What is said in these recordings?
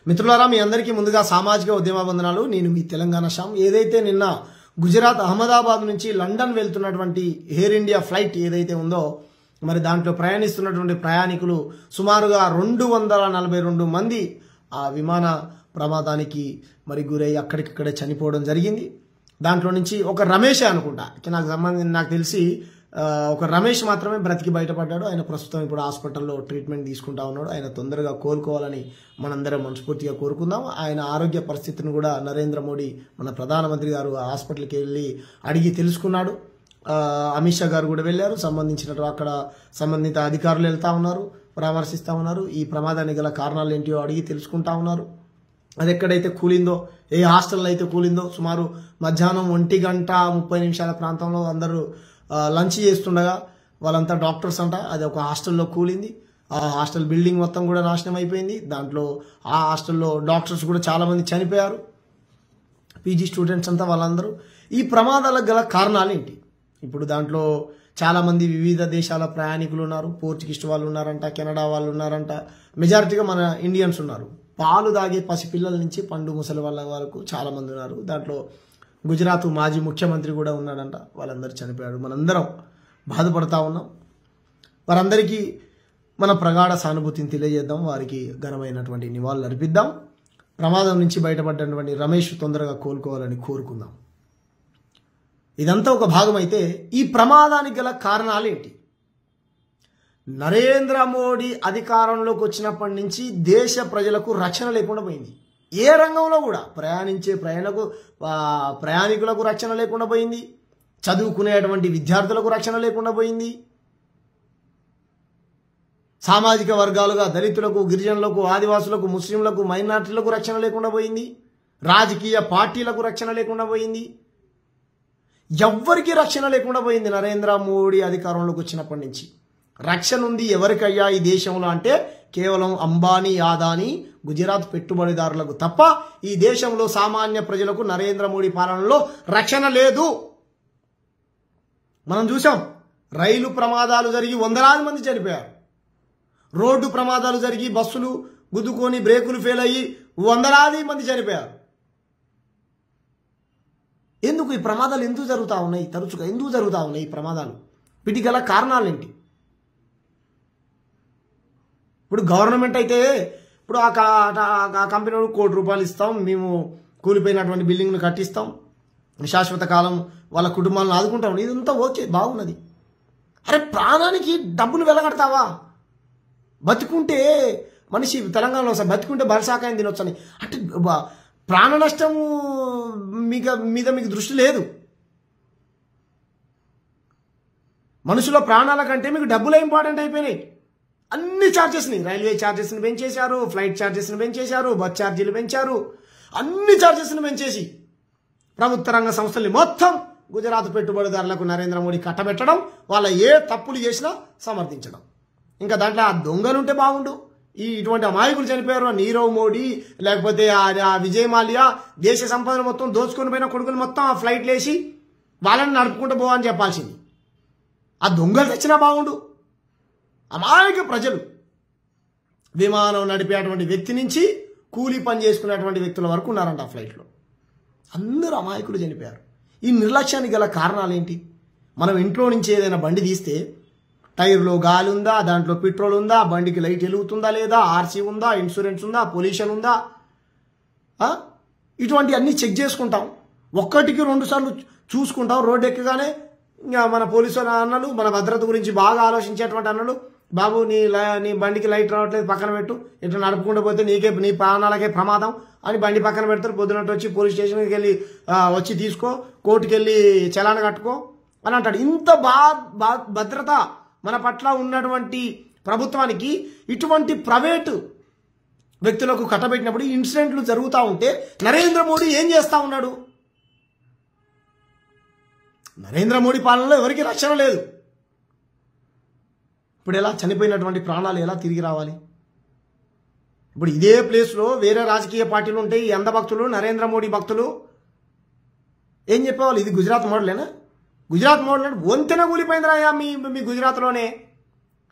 మిత్రులారా మీ అందరికీ ముందుగా సామాజిక ఉద్యమ వందనాలు. నేను మీ తెలంగాణ శ్యామ్. ఏదైతే నిన్న గుజరాత్ అహ్మదాబాద్ నుంచి లండన్ వెళ్తున్నటువంటి ఎయిర్ ఇండియా ఫ్లైట్ ఏదైతే ఉందో మరి దాంట్లో ప్రయాణిస్తున్నటువంటి ప్రయాణికులు సుమారుగా 242 మంది ఆ విమాన ప్రమాదానికి మరి గురై అక్కడికక్కడే చనిపోవడం జరిగింది. దాంట్లో నుంచి ఒక రమేష్ అనుకుంటా, నాకు తెలిసి ఒక రమేష్ మాత్రమే బ్రతికి బయటపడ్డాడు. ఆయన ప్రస్తుతం ఇప్పుడు హాస్పిటల్లో ట్రీట్మెంట్ తీసుకుంటా ఉన్నాడు. ఆయన తొందరగా కోలుకోవాలని మనందరం మనస్ఫూర్తిగా కోరుకుందాం. ఆయన ఆరోగ్య పరిస్థితిని కూడా నరేంద్ర మోడీ మన ప్రధానమంత్రి గారు హాస్పిటల్కి వెళ్ళి అడిగి తెలుసుకున్నాడు. అమిత్ షా గారు కూడా వెళ్ళారు. అక్కడ సంబంధిత అధికారులు వెళ్తా ఉన్నారు, పరామర్శిస్తూ ఉన్నారు. ఈ ప్రమాదానికి గల కారణాలు ఏంటియో అడిగి తెలుసుకుంటా ఉన్నారు. అది ఎక్కడైతే కూలిందో, ఏ హాస్టల్లో అయితే కూలిందో, సుమారు మధ్యాహ్నం 1:30 ప్రాంతంలో అందరూ లంచ్ చేస్తుండగా వాళ్ళంతా డాక్టర్స్ అంట. అది ఒక హాస్టల్లో కూలింది. ఆ హాస్టల్ బిల్డింగ్ మొత్తం కూడా నాశనం అయిపోయింది. దాంట్లో ఆ హాస్టల్లో డాక్టర్స్ కూడా చాలామంది చనిపోయారు, పీజీ స్టూడెంట్స్ అంతా వాళ్ళందరూ. ఈ ప్రమాదాలకు గల కారణాలు ఏంటి? ఇప్పుడు దాంట్లో చాలామంది వివిధ దేశాల ప్రయాణికులు ఉన్నారు. పోర్చుగీస్ వాళ్ళు ఉన్నారంట, కెనడా వాళ్ళు ఉన్నారంట, మెజారిటీగా మన ఇండియన్స్ ఉన్నారు. పాలు తాగే పసిపిల్లల నుంచి పండు ముసలి వాళ్ళ వరకు చాలామంది ఉన్నారు. దాంట్లో గుజరాత్ మాజీ ముఖ్యమంత్రి కూడా ఉన్నాడంట. వాళ్ళందరూ చనిపోయారు. మనందరం బాధపడతా ఉన్నాం. వారందరికీ మన ప్రగాఢ సానుభూతిని తెలియజేద్దాం, వారికి ఘనమైనటువంటి నివాళులు అర్పిద్దాం. ప్రమాదం నుంచి బయటపడ్డటువంటి రమేష్ తొందరగా కోలుకోవాలని కోరుకుందాం. ఇదంతా ఒక భాగం అయితే ఈ ప్రమాదానికి గల కారణాలు ఏంటి? నరేంద్ర మోడీ అధికారంలోకి వచ్చినప్పటి నుంచి దేశ ప్రజలకు రక్షణ లేకుండా పోయింది. ఏ రంగంలో కూడా ప్రయాణికులకు రక్షణ లేకుండా పోయింది. చదువుకునేటువంటి విద్యార్థులకు రక్షణ లేకుండా పోయింది. సామాజిక వర్గాలుగా దళితులకు, గిరిజనులకు, ఆదివాసులకు, ముస్లింలకు, మైనార్టీలకు రక్షణ లేకుండా పోయింది. రాజకీయ పార్టీలకు రక్షణ లేకుండా పోయింది. ఎవ్వరికీ రక్షణ లేకుండా పోయింది నరేంద్ర మోడీ అధికారంలోకి వచ్చినప్పటి నుంచి. రక్షణ ఉంది ఎవరికయ్యా ఈ దేశంలో అంటే కేవలం అంబానీ, అదానీ, గుజరాత్ పెట్టుబడిదారులకు తప్ప ఈ దేశంలో సామాన్య ప్రజలకు నరేంద్ర మోడీ పాలనలో రక్షణ లేదు. మనం చూసాం, రైలు ప్రమాదాలు జరిగి వందలాది మంది చనిపోయారు. రోడ్డు ప్రమాదాలు జరిగి బస్సులు గుద్దుకొని బ్రేకులు ఫెయిల్ అయ్యి వందలాది మంది చనిపోయారు. ఎందుకు ఈ ప్రమాదాలు ఎందుకు జరుగుతూ ఉన్నాయి? తరచుగా ఎందుకు జరుగుతూ ఉన్నాయి ఈ ప్రమాదాలు? వీటికి గల కారణాలు ఏంటి? ఇప్పుడు గవర్నమెంట్ అయితే ఇప్పుడు ఆ కంపెనీ ₹1 కోటి ఇస్తాం, మేము కూలిపోయినటువంటి బిల్డింగ్ను కట్టిస్తాం, శాశ్వత కాలం వాళ్ళ కుటుంబాలను ఆదుకుంటాం. ఇదంతా ఓకే, బాగున్నది. అరే ప్రాణానికి డబ్బులు వెలగడతావా? బతుకుంటే మనిషి తెలంగాణలో బతుకుంటే బరసాకాయని తినొచ్చని అంటే ప్రాణ నష్టము మీద మీకు దృష్టి లేదు. మనుషుల ప్రాణాల కంటే మీకు డబ్బులే ఇంపార్టెంట్ అయిపోయినాయి. అన్ని ఛార్జెస్ని, రైల్వే ఛార్జెస్ని పెంచేశారు, ఫ్లైట్ ఛార్జెస్ని పెంచేశారు, బస్ ఛార్జీలు పెంచారు. అన్ని ఛార్జెస్ని పెంచేసి ప్రభుత్వ రంగ సంస్థల్ని మొత్తం గుజరాత్ పెట్టుబడిదారులకు నరేంద్ర మోడీ కట్టబెట్టడం, వాళ్ళ ఏ తప్పులు చేసినా సమర్థించడం. ఇంకా దాంట్లో ఆ దొంగలుంటే బాగుండు. ఇటువంటి అమాయకులు చనిపోయారు. నీరవ్ మోడీ లేకపోతే ఆ విజయ్ మాల్యా దేశ సంపదను మొత్తం దోచుకొని పోయిన కొడుకులు మొత్తం ఆ ఫ్లైట్లు వేసి వాళ్ళని నడుపుకుంటూ పోవని చెప్పాల్సింది. ఆ దొంగలు తెచ్చినా బాగుండు. అమాయక ప్రజలు, విమానం నడిపేటువంటి వ్యక్తి నుంచి కూలీ పని చేసుకునేటువంటి వ్యక్తుల వరకు ఉన్నారంట ఆ ఫ్లైట్లో. అందరూ అమాయకులు చనిపోయారు. ఈ నిర్లక్ష్యానికి గల కారణాలు ఏంటి? మనం ఇంట్లో నుంచి ఏదైనా బండి తీస్తే టైర్లో గాలి ఉందా, దాంట్లో పెట్రోల్ ఉందా, బండికి లైట్ వెలుగుతుందా లేదా, ఆర్సీ ఉందా, ఇన్సూరెన్స్ ఉందా, పొల్యూషన్ ఉందా, ఇటువంటి అన్నీ చెక్ చేసుకుంటాం. ఒక్కటికి 2 సార్లు చూసుకుంటాం. రోడ్డు ఎక్కగానే ఇంకా మన పోలీసు అన్నలు, మన భద్రత గురించి బాగా ఆలోచించేటువంటి అన్నలు, బాబు నీ బండికి లైట్ రావట్లేదు, పక్కన పెట్టు, ఇట్లా నడుపుకుంటూ పోతే నీ ప్రాణాలకే ప్రమాదం అని బండి పక్కన పెడతారు. పొద్దునట్టు వచ్చి పోలీస్ స్టేషన్కి వెళ్ళి వచ్చి తీసుకో, కోర్టుకి వెళ్ళి చలాన కట్టుకో అని అంటాడు. ఇంత భద్రత మన పట్ల ఉన్నటువంటి ప్రభుత్వానికి ఇటువంటి ప్రైవేటు వ్యక్తులకు కట్టబెట్టినప్పుడు ఇన్సిడెంట్లు జరుగుతూ ఉంటే నరేంద్ర మోడీ ఏం చేస్తూ ఉన్నాడు? నరేంద్ర మోడీ పాలనలో ఎవరికి రక్షణ లేదు. ఇప్పుడు ఎలా చనిపోయినటువంటి ప్రాణాలు ఎలా తిరిగి రావాలి? ఇప్పుడు ఇదే ప్లేస్లో వేరే రాజకీయ పార్టీలు ఉంటాయి, ఈ అంధ భక్తులు, నరేంద్ర మోడీ భక్తులు ఏం చెప్పేవాళ్ళు? ఇది గుజరాత్ మోడలేనా? గుజరాత్ మోడల్ అంటే వంతెన కూలిపోయిందిరాయా మీ గుజరాత్లోనే.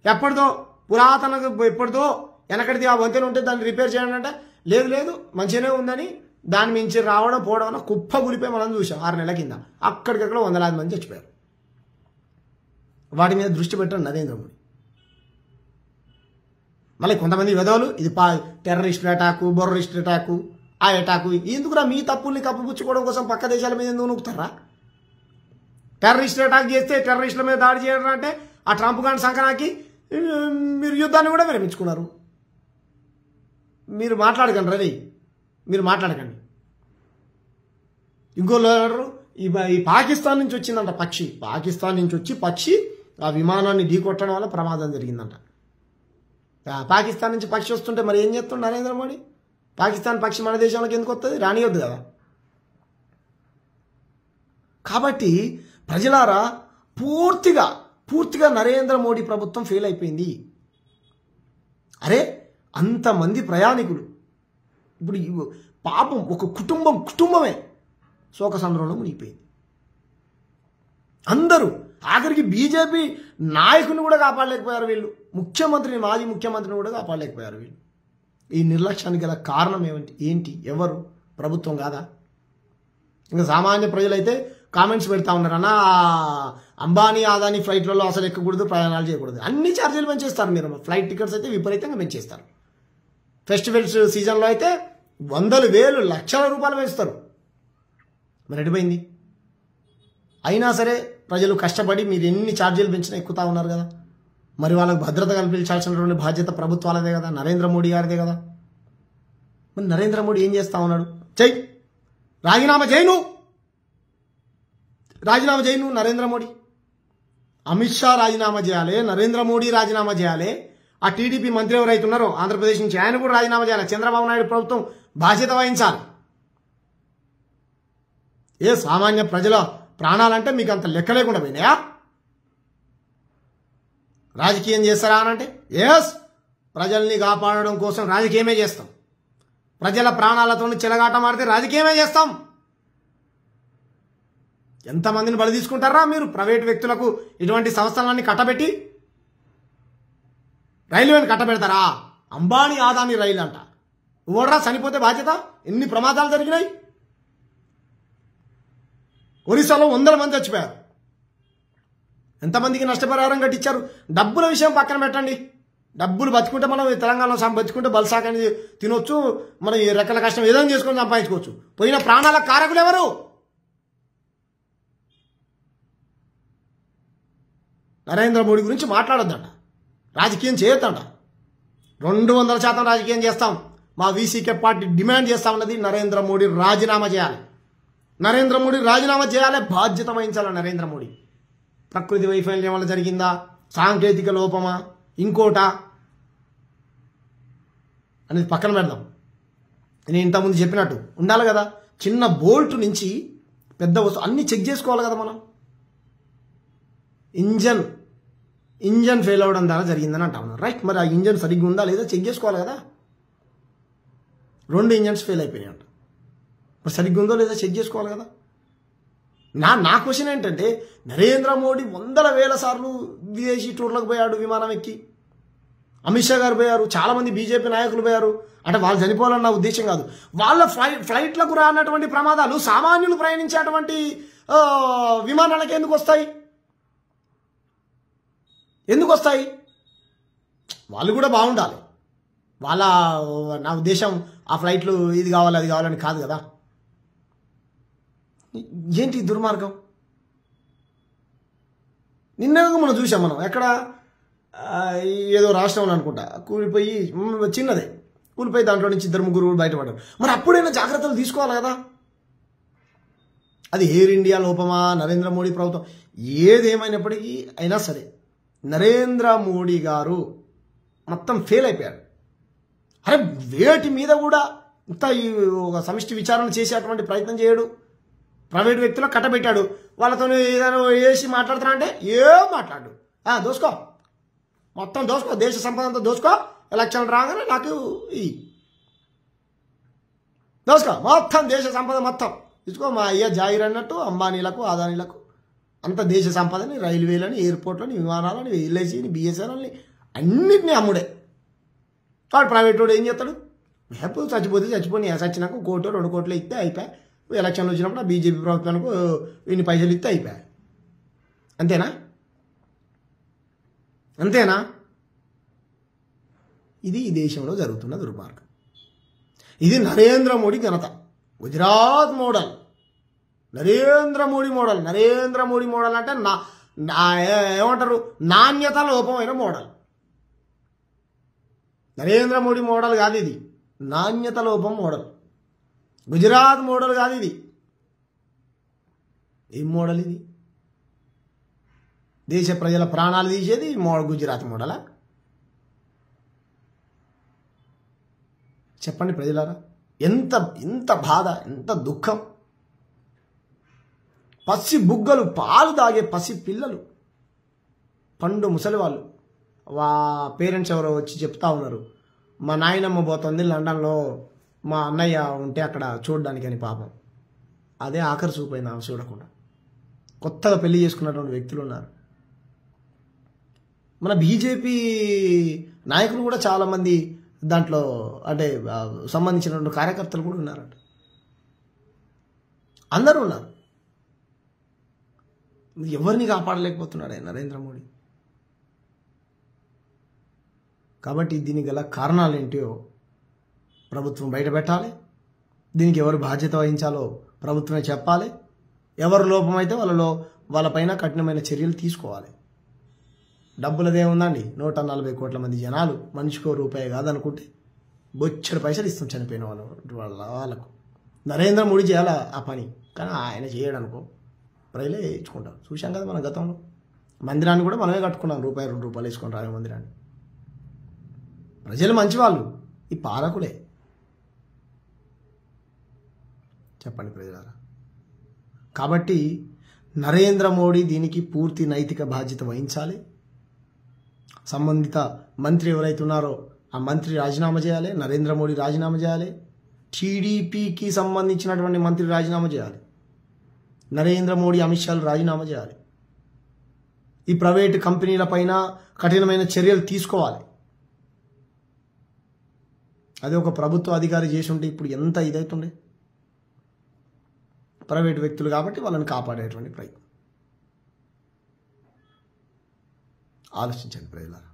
ఎప్పటిదో పురాతన, ఎప్పటిదో వెనకటిది ఆ వంతెన ఉంటే దాన్ని రిపేర్ చేయాలంటే లేదు లేదు మంచిగానే ఉందని దాని మించి రావడం పోవడం అన్న కుప్ప గులిపోయి మనం చూసాం 6 నెలల కింద. అక్కడికక్కడ 100,000 మంది చచ్చిపోయారు. వాటి మీద దృష్టి పెట్టండి నరేంద్ర మోడీ. మళ్ళీ కొంతమంది విధవులు ఇది టెర్రరిస్ట్ అటాకు, బొర్రరిస్ట్ అటాకు, ఆ అటాకు ఎందుకురా మీ తప్పుల్ని కప్పిపుచ్చుకోవడం కోసం పక్క దేశాల మీద ఎందుకు నొక్కుతారా? టెర్రరిస్ట్ అటాక్ చేస్తే టెర్రరిస్టుల మీద దాడి చేయడం అంటే ఆ ట్రంప్ గాని సంకనాకి మీరు యుద్ధాన్ని కూడా విరమించుకున్నారు. మీరు మాట్లాడకండి రవి, మీరు మాట్లాడకండి. ఇంకోళ్ళు ఈ పాకిస్తాన్ నుంచి వచ్చిందంట పక్షి, పాకిస్తాన్ నుంచి వచ్చి పక్షి ఆ విమానాన్ని ఢీకొట్టడం వల్ల ప్రమాదం జరిగిందంట. పాకిస్తాన్ నుంచి పక్షి వస్తుంటే మరి ఏం చేస్తుండ నరేంద్ర మోడీ? పాకిస్తాన్ పక్షి మన దేశంలోకి ఎందుకు వస్తుంది? రానియొద్దు కదా. కాబట్టి ప్రజలారా పూర్తిగా నరేంద్ర మోడీ ప్రభుత్వం ఫెయిల్ అయిపోయింది. అరే అంతమంది ప్రయాణికులు ఇప్పుడు పాపం ఒక కుటుంబమే శోకసంద్రంలో మునిగిపోయింది. అందరూ ఆఖరికి బీజేపీ నాయకుని కూడా కాపాడలేకపోయారు వీళ్ళు, మాజీ ముఖ్యమంత్రిని కూడా కాపాడలేకపోయారు వీళ్ళు. ఈ నిర్లక్ష్యానికి గల కారణం ఏంటి? ఎవరు? ప్రభుత్వం కాదా? ఇంకా సామాన్య ప్రజలైతే కామెంట్స్ పెడతా ఉన్నారు, అన్న అంబానీ అదానీ ఫ్లైట్లలో అసలు ఎక్కకూడదు, ప్రయాణాలు చేయకూడదు, అన్ని ఛార్జీలు పెంచేస్తారు. మీరు ఫ్లైట్ టికెట్స్ అయితే విపరీతంగా పెంచేస్తారు. ఫెస్టివల్స్ సీజన్లో అయితే 100,000 లక్షల రూపాయలు పెంచుతారు. మరి ఎడిపోయింది? అయినా సరే ప్రజలు కష్టపడి మీరు ఎన్ని ఛార్జీలు పెంచినా ఎక్కుతా ఉన్నారు కదా. మరి వాళ్ళకు భద్రత కల్పించాల్సినటువంటి బాధ్యత ప్రభుత్వాలదే కదా, నరేంద్ర మోడీ గారిదే కదా. మరి నరేంద్ర మోడీ ఏం చేస్తా ఉన్నాడు? రాజీనామా చేయను నరేంద్ర మోడీ. అమిత్ షా రాజీనామా చేయాలి, నరేంద్ర మోడీ రాజీనామా చేయాలి, ఆ టీడీపీ మంత్రి ఎవరైతే ఉన్నారో ఆంధ్రప్రదేశ్ నుంచి ఆయన కూడా రాజీనామా చేయాలి. చంద్రబాబు నాయుడు ప్రభుత్వం బాధ్యత వహించాలి. సామాన్య ప్రజల ప్రాణాలంటే మీకు అంత లెక్క లేకుండా పోయినాయా? రాజకీయం చేస్తారా అనంటే ప్రజల్ని కాపాడడం కోసం రాజకీయమే చేస్తాం. ప్రజల ప్రాణాలతో చెలగాట మాడితే రాజకీయమే చేస్తాం. ఎంతమందిని బలి తీసుకుంటారా మీరు? ప్రైవేట్ వ్యక్తులకు ఇటువంటి సంస్థలన్నీ కట్టబెట్టి రైల్వేని కట్టబెడతారా? అంబానీ అదానీ రైలు అంట. ఓడరా చనిపోతే బాధ్యత? ఎన్ని ప్రమాదాలు జరిగినాయి? ఒరిస్సాలో 100 మంది చచ్చిపోయారు. ఎంతమందికి నష్టపరిహారం కట్టించారు? డబ్బుల విషయం పక్కన పెట్టండి. డబ్బులు బతుకుంటే మనం తెలంగాణలో బతుకుంటే బల్సాకని తినొచ్చు, మనం ఈ రెక్కల కష్టం ఏదైనా చేసుకొని సంపాదించుకోవచ్చు. పోయిన ప్రాణాల కారకులు ఎవరు? నరేంద్ర మోడీ గురించి మాట్లాడొద్దంట, రాజకీయం చేయొద్దంట. 200% రాజకీయం చేస్తాం. మా వీసీకే పార్టీ డిమాండ్ చేస్తా ఉన్నది నరేంద్ర మోడీ రాజీనామా చేయాలి. నరేంద్ర మోడీ రాజీనామా చేయాలి, బాధ్యత వహించాలి నరేంద్ర మోడీ. ప్రకృతి వైఫల్యం వల్ల జరిగిందా, సాంకేతిక లోపమా, ఇంకోటా అనేది పక్కన పెడదాం. నేను ఇంతకుముందు చెప్పినట్టు ఉండాలి కదా. చిన్న బోల్ట్ నుంచి పెద్ద వస్తువు అన్ని చెక్ చేసుకోవాలి కదా మనం. ఇంజన్ ఫెయిల్ అవ్వడం ద్వారా జరిగిందని అంటా ఉన్నారు, రైట్. మరి ఆ ఇంజన్ సరిగ్గా ఉందా లేదా చెక్ చేసుకోవాలి కదా. 2 ఇంజన్స్ ఫెయిల్ అయిపోయినాయి అంట. మరి సరిగ్గా ఉందో లేదా చెక్ చేసుకోవాలి కదా. నా క్వశ్చన్ ఏంటంటే, నరేంద్ర మోడీ 100,000 సార్లు విదేశీ టూర్లకు పోయాడు విమానం ఎక్కి. అమిత్ షా గారు పోయారు, చాలామంది బీజేపీ నాయకులు పోయారు. అంటే వాళ్ళు చనిపోవాలన్న ఉద్దేశం కాదు. వాళ్ళ ఫ్లైట్లకు రానటువంటి ప్రమాదాలు సామాన్యులు ప్రయాణించేటువంటి విమానాలకు ఎందుకు వస్తాయి? వాళ్ళు కూడా బాగుండాలి. నా ఉద్దేశం ఆ ఫ్లైట్లు ఇది కావాలి అది కావాలని కాదు కదా. ఏంటి దుర్మార్గం? నిన్నగా మనం చూసాం, మనం ఎక్కడ ఏదో రాష్ట్రంలో అనుకుంటా కూలిపోయి, చిన్నదే కూలిపోయి దాంట్లో నుంచి 2-3 బయటపడ్డారు. మరి అప్పుడైనా జాగ్రత్తలు తీసుకోవాలి కదా. అది ఎయిర్ ఇండియా లోపమా, నరేంద్ర మోడీ ప్రభుత్వం, ఏదేమైనప్పటికీ అయినా సరే నరేంద్ర మోడీ గారు మొత్తం ఫెయిల్ అయిపోయారు. అరే వేటి మీద కూడా ఇంత ఒక సమిష్టి విచారణ చేసేటువంటి ప్రయత్నం చేయడు. ప్రైవేట్ వ్యక్తులకు కట్టబెట్టాడు. వాళ్ళతో ఏదైనా వేసి మాట్లాడుతానంటే మాట్లాడు, దోసుకో, మొత్తం దోసుకో, దేశ సంపద అంతా దోసుకో, ఎలక్షన్ రాగానే నాకు దోసుకో, మొత్తం దేశ సంపద మొత్తం తీసుకో. మా అయ్య జాయిర్ అన్నట్టు అంబానీలకు అదానీలకు అంత దేశ సంపదని, రైల్వేలని, ఎయిర్పోర్ట్లని, విమానాలని, ఎల్ఐసిని, బిఎస్ఎన్ఎల్ని అన్నింటినీ అమ్ముడే. వాడు ప్రైవేట్ వాడు ఏం చేస్తాడు? ఎప్పుడు చచ్చిపోతే చచ్చిపోయి చచ్చినాక 1 కోటో 2 కోట్లు ఇస్తే అయిపోయి, ఎలక్షన్లు వచ్చినప్పుడు ఆ బీజేపీ ప్రభుత్వానికి ఇన్ని పైసలు ఇస్తే అయిపోయాయి. అంతేనా? అంతేనా? ఇది ఈ దేశంలో జరుగుతున్న దుర్మార్గం. ఇది నరేంద్ర మోడీ ఘనత. Gujarat model, Narendra Modi model. Narendra Modi model అంటే ఏమంటారు, నాణ్యత లోపమైన మోడల్. నరేంద్ర మోడీ మోడల్ కాదు ఇది, నాణ్యత లోపం మోడల్. గుజరాత్ మోడల్ కాదు ఇది. ఏం మోడల్ ఇది? దేశ ప్రజల ప్రాణాలు తీసేది గుజరాత్ మోడలా? చెప్పండి ప్రజలారా, ఎంత బాధ, ఎంత దుఃఖం. పసి బుగ్గలు, పాలు తాగే పసి పిల్లలు, పండు ముసలి వాళ్ళు, పేరెంట్స్ ఎవరో వచ్చి చెప్తా ఉన్నారు, మా నాయనమ్మ పోతుంది లండన్లో, మా అన్నయ్య ఉంటే అక్కడ చూడడానికి అని. పాపం అదే ఆఖరి చూపోయింది ఆమె చూడకుండా. కొత్తగా పెళ్లి చేసుకున్నటువంటి వ్యక్తులు ఉన్నారు. మన బీజేపీ నాయకులు కూడా చాలామంది దాంట్లో అంటే సంబంధించినటువంటి కార్యకర్తలు కూడా ఉన్నారంట. అందరూ ఉన్నారు. ఎవరిని కాపాడలేకపోతున్నాడు నరేంద్ర మోడీ. కాబట్టి దీనికి గల కారణాలు ఏంటో ప్రభుత్వం బయట పెట్టాలి. దీనికి ఎవరు బాధ్యత వహించాలో ప్రభుత్వమే చెప్పాలి. ఎవరు లోపమైతే వాళ్ళపైన కఠినమైన చర్యలు తీసుకోవాలి. డబ్బులదే ఉందండి, 140 కోట్ల మంది జనాలు, మనిషికో రూపాయి కాదనుకుంటే బొచ్చడి పైసలు ఇస్తాం చనిపోయిన వాళ్ళకు. నరేంద్ర మోడీ చేయాలి ఆ పని, కానీ ఆయన చేయడు అనుకో, ప్రజలే ఇచ్చుకుంటారు. చూసాం కదా మన గతంలో, మందిరాన్ని కూడా మనమే కట్టుకున్నాం, రూపాయి 2 రూపాయలు వేసుకొని రామ మందిరాన్ని. ప్రజలు మంచివాళ్ళు, ఈ పాలకులే. చెప్పండి ప్రజలారా. కాబట్టి నరేంద్ర మోడీ దీనికి పూర్తి నైతిక బాధ్యత వహించాలి. సంబంధిత మంత్రి ఎవరైతే ఉన్నారో ఆ మంత్రి రాజీనామా చేయాలి, నరేంద్ర మోడీ రాజీనామా చేయాలి, టీడీపీకి సంబంధించినటువంటి మంత్రి రాజీనామా చేయాలి, నరేంద్ర మోడీ అమిత్ షాలు రాజీనామా చేయాలి. ఈ ప్రైవేటు కంపెనీల పైన కఠినమైన చర్యలు తీసుకోవాలి. అదే ఒక ప్రభుత్వ అధికారి చేసి ఉంటే ఇప్పుడు ఎంత ఇదవుతుండే. ప్రైవేటు వ్యక్తులు కాబట్టి వాళ్ళని కాపాడేటువంటి ప్రయత్నం. ఆలోచించండి ప్రజలారా.